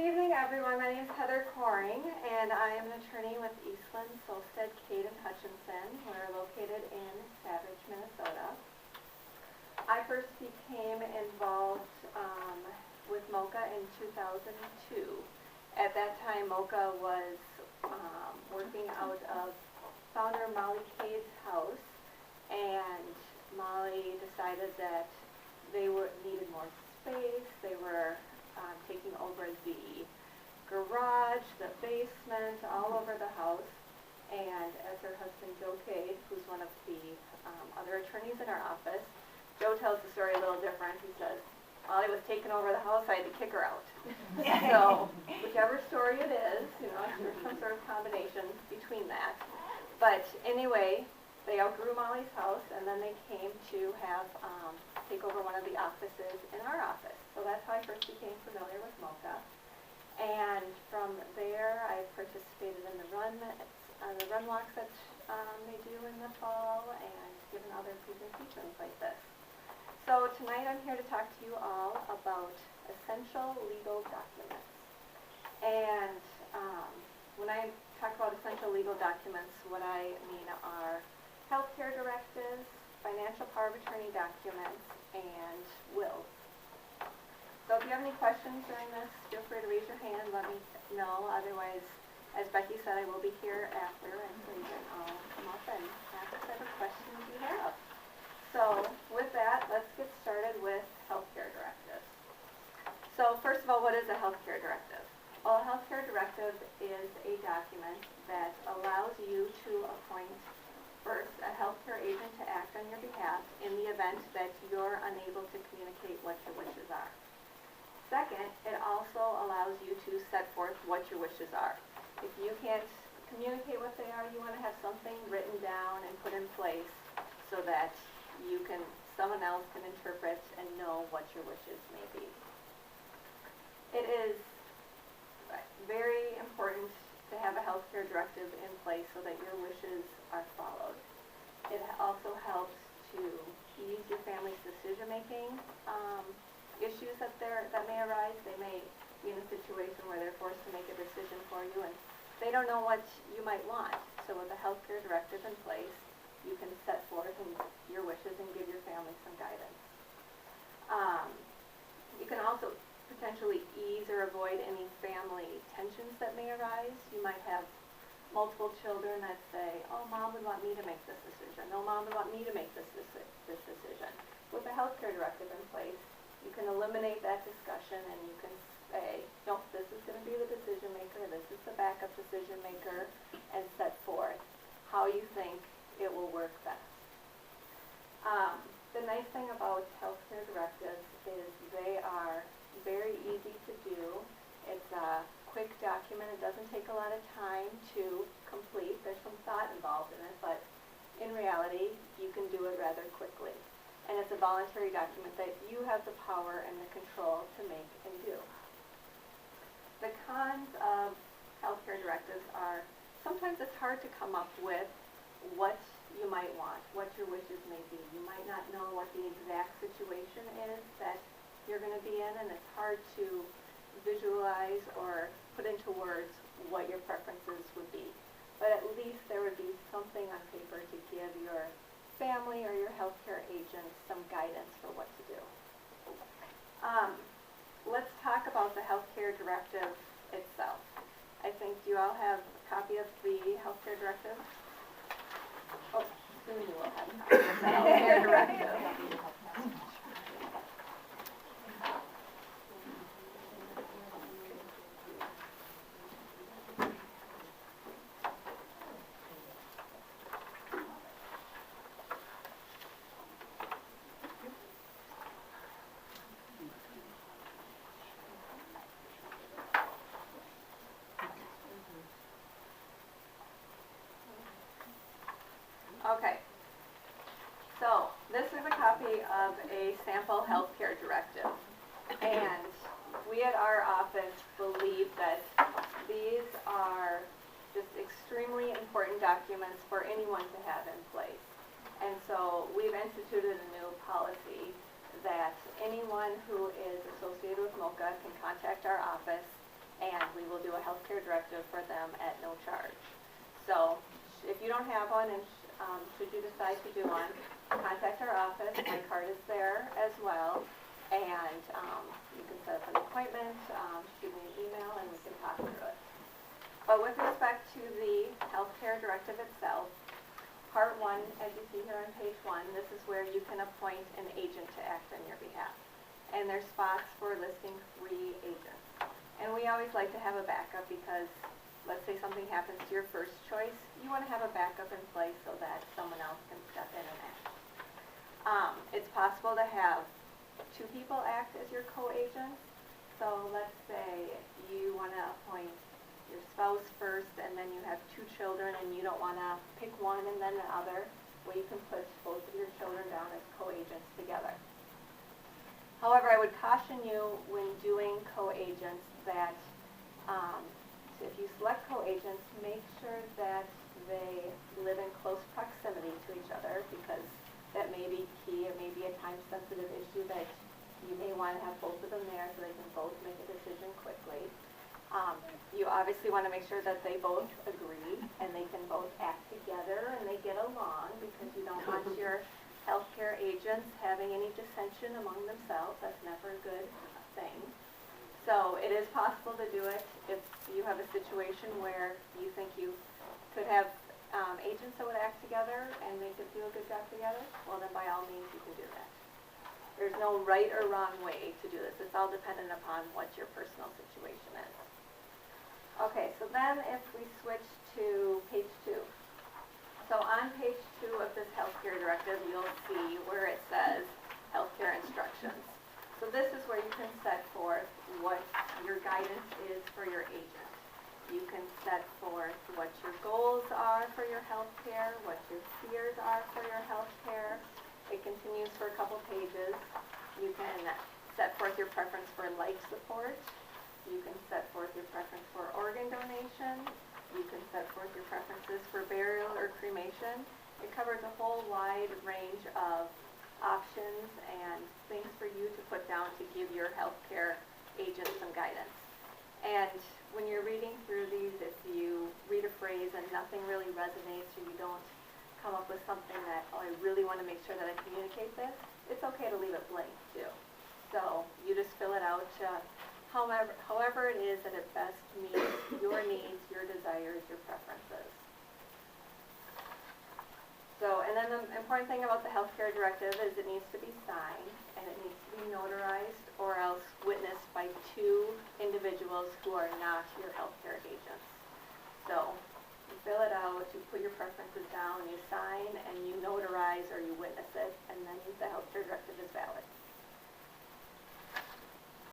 evening, everyone. My name is Heather Coring, and I am an attorney with Eastland, Solstead, Cade, and Hutchinson. We're located in Savage, Minnesota. I first became involved with MOCA in 2002. At that time, MOCA was working out of founder Molly Cade's house, and Molly decided that they needed more space. They were taking over the garage, the basement, all over the house. And as her husband, Joe Cade, who's one of the other attorneys in our office, Joe tells the story a little different. He says, Molly was taking over the house, I had to kick her out. So whichever story it is, there's some sort of combination between that. But anyway, they outgrew Molly's house, and then they came to have take over one of the offices in our office. So that's how I first became familiar with MOCA. And from there, I participated in the run walks that they do in the fall, and given other presentations like this. So tonight I'm here to talk to you all about essential legal documents. And when I talk about essential legal documents, what I mean are healthcare directives, financial power of attorney documents, and wills. So if you have any questions during this, feel free to raise your hand, let me know. Otherwise, as Becky said, I will be here after, and so you can all come up and ask whatever questions you have. So with that, let's get started with healthcare directives. So first of all, what is a healthcare directive? Well, a healthcare directive is a document that allows you to appoint first a healthcare agent to act on your behalf in the event that you're unable to communicate what your wishes are. Second, it also allows you to set forth what your wishes are. If you can't communicate what they are, you want to have something written down and put in place so that someone else can interpret and know what your wishes may be. It is very important to have a healthcare directive in place so that your wishes are followed. It also helps to ease your family's decision-making issues that may arise. They may be in a situation where they're forced to make a decision for you, and they don't know what you might want. So with a healthcare directive in place, you can set forth your wishes and give your family some guidance. You can also potentially ease or avoid any family tensions that may arise. You might have multiple children that say, oh, Mom would want me to make this decision. No, Mom would want me to make this decision. With a healthcare directive in place, you can eliminate that discussion and you can say, nope, this is going to be the decision maker, this is the backup decision maker, and set forth how you think it will work best. The nice thing about healthcare directives is they are very easy to do. It's a quick document. It doesn't take a lot of time to complete. There's some thought involved in it, but in reality, you can do it rather quickly. And it's a voluntary document that you have the power and the control to make and do. The cons of healthcare directives are sometimes it's hard to come up with what you might want, what your wishes may be. You might not know what the exact situation is that you're going to be in, and it's hard to visualize or put into words what your preferences would be. But at least there would be something on paper to give your family or your healthcare agent some guidance for what to do. Let's talk about the healthcare directive itself. I think you all have a copy of the healthcare directive. Oh, soon you will have a copy of the healthcare directive. Okay, so this is a copy of a sample healthcare directive, and we at our office believe that these are just extremely important documents for anyone to have in place. And so we've instituted a new policy that anyone who is associated with MOCA can contact our office and we will do a healthcare directive for them at no charge. So if you don't have one, and should you decide to do one, contact our office. My card is there as well, and you can set up an appointment, shoot me an email, and we can talk through it. But with respect to the healthcare directive itself, Part 1, as you see here on page 1, this is where you can appoint an agent to act on your behalf. And there's spots for listing 3 agents. And we always like to have a backup because let's say something happens to your first choice, you want to have a backup in place so that someone else can step in and act. It's possible to have 2 people act as your co-agents. So let's say you want to appoint your spouse first and then you have 2 children and you don't want to pick one and then the other. Well, you can put both of your children down as co-agents together. However, I would caution you when doing co-agents that so if you select co-agents, make sure that they live in close proximity to each other because that may be key. It may be a time-sensitive issue that you may want to have both of them there so they can both make a decision quickly. You obviously want to make sure that they both agree and they can both act together and they get along because you don't want your healthcare agents having any dissension among themselves. That's never a good thing. So it is possible to do it if you have a situation where you think you could have agents that would act together and they could do a good job together. Well, then by all means you can do that. There's no right or wrong way to do this. It's all dependent upon what your personal situation is. Okay, so then if we switch to page 2. So on page 2 of this healthcare directive, you'll see where it says healthcare instructions. So this is where you can set forth what your guidance is for your agent. You can set forth what your goals are for your healthcare, what your fears are for your healthcare. It continues for a couple pages. You can set forth your preference for life support. You can set forth your preference for organ donation. You can set forth your preferences for burial or cremation. It covers a whole wide range of options and things for you to put down to give your healthcare agent some guidance. And when you're reading through these, if you read a phrase and nothing really resonates or you don't come up with something that, oh, I really want to make sure that I communicate this, it's okay to leave it blank too. So you just fill it out however it is that it best meets your needs, your desires, your preferences. So, and then the important thing about the healthcare directive is it needs to be signed and it needs to be notarized or else witnessed by 2 individuals who are not your healthcare agents. So, you fill it out, you put your preferences down, you sign, and you notarize or you witness it.